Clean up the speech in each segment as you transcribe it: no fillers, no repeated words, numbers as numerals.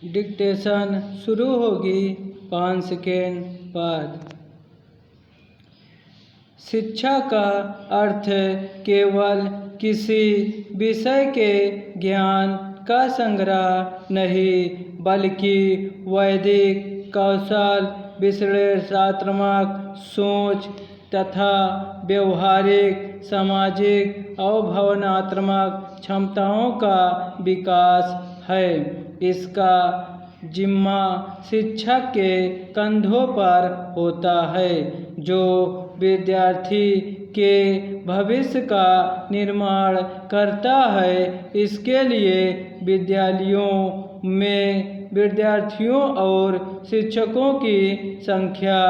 Dictation शुरू होगी 5 second बाद। शिक्षा का अर्थ केवल किसी विषय के ज्ञान का संग्रह नहीं, बल्कि वैदिक कौशल, विश्लेषणात्मक सोच तथा व्यवहारिक, सामाजिक और भावनात्मक क्षमताओं का विकास है। इसका जिम्मा शिक्षक के कंधों पर होता है, जो विद्यार्थी के भविष्य का निर्माण करता है। इसके लिए विद्यालयों में विद्यार्थियों और शिक्षकों की संख्या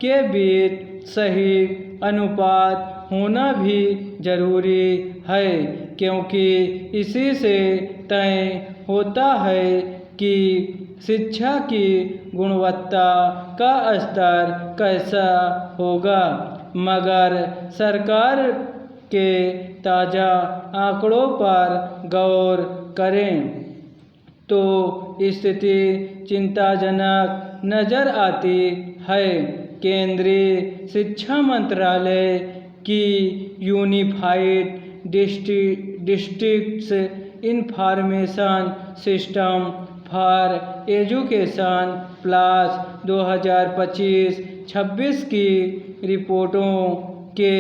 के बीच सही अनुपात होना भी जरूरी है, क्योंकि इसी से तय होता है कि शिक्षा की गुणवत्ता का स्तर कैसा होगा। मगर सरकार के ताज़ा आंकड़ों पर गौर करें तो स्थिति चिंताजनक नज़र आती है। केंद्रीय शिक्षा मंत्रालय की unified districts information system for education plus 2025-26 की रिपोर्टों के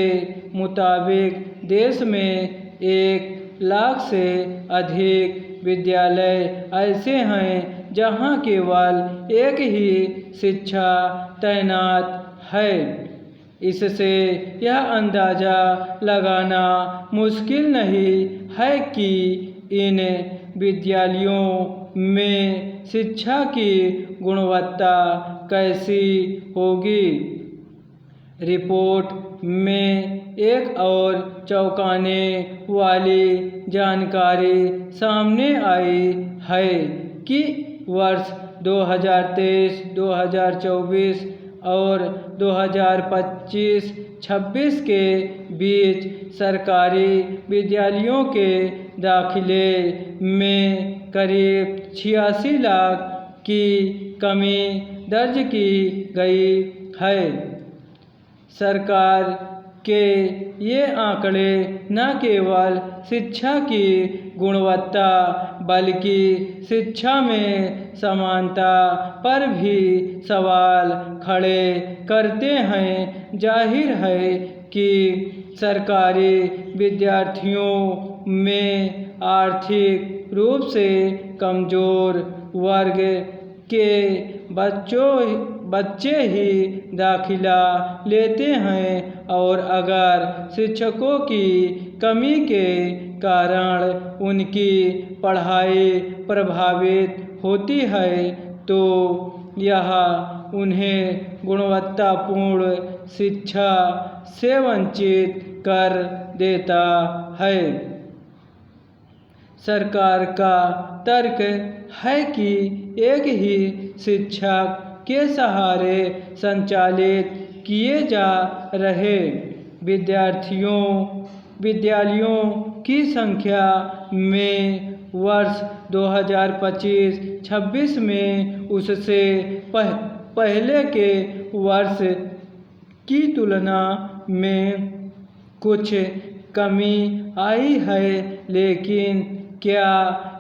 मुताबिक देश में 1 लाख से अधिक विद्यालय ऐसे हैं जहां केवल एक ही शिक्षा तैनात है। इससे यह अंदाज़ा लगाना मुश्किल नहीं है कि इन विद्यालयों में शिक्षा की गुणवत्ता कैसी होगी। रिपोर्ट में एक और चौंकाने वाली जानकारी सामने आई है कि वर्ष 2023-2024 और 2025-26 के बीच सरकारी विद्यालयों के दाखिले में करीब 86 लाख की कमी दर्ज की गई है। सरकार के ये आंकड़े न केवल शिक्षा की गुणवत्ता बल्कि शिक्षा में समानता पर भी सवाल खड़े करते हैं। जाहिर है कि सरकारी विद्यार्थियों में आर्थिक रूप से कमज़ोर वर्ग के बच्चे ही दाखिला लेते हैं, और अगर शिक्षकों की कमी के कारण उनकी पढ़ाई प्रभावित होती है तो यह उन्हें गुणवत्तापूर्ण शिक्षा से वंचित कर देता है। सरकार का तर्क है कि एक ही शिक्षक के सहारे संचालित किए जा रहे विद्यालयों की संख्या में वर्ष 2025-26 में उससे पहले के वर्ष की तुलना में कुछ कमी आई है, लेकिन क्या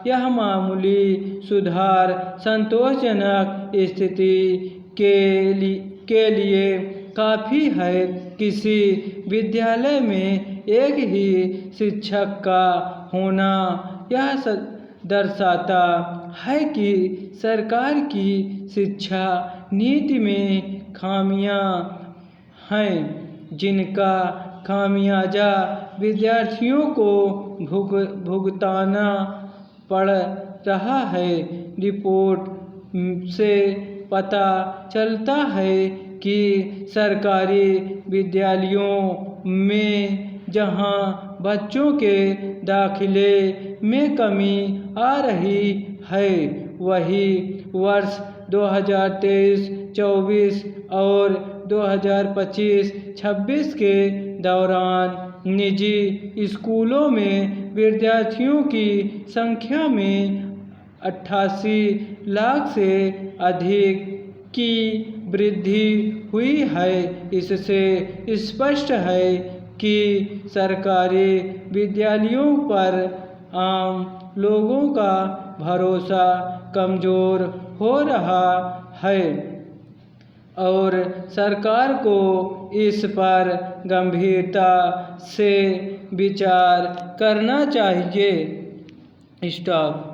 यह मामूली सुधार संतोषजनक स्थिति के लिए काफ़ी है? किसी विद्यालय में एक ही शिक्षक का होना यह दर्शाता है कि सरकार की शिक्षा नीति में खामियां हैं, जिनका खामियाजा विद्यार्थियों को भुगतना पड़ रहा है। रिपोर्ट से पता चलता है कि सरकारी विद्यालयों में जहां बच्चों के दाखिले में कमी आ रही है, वहीं वर्ष 2023-24 और 2025-26 के दौरान निजी स्कूलों में विद्यार्थियों की संख्या में 88 लाख से अधिक की वृद्धि हुई है। इससे स्पष्ट है कि सरकारी विद्यालयों पर आम लोगों का भरोसा कमज़ोर हो रहा है और सरकार को इस पर गंभीरता से विचार करना चाहिए। स्टॉप।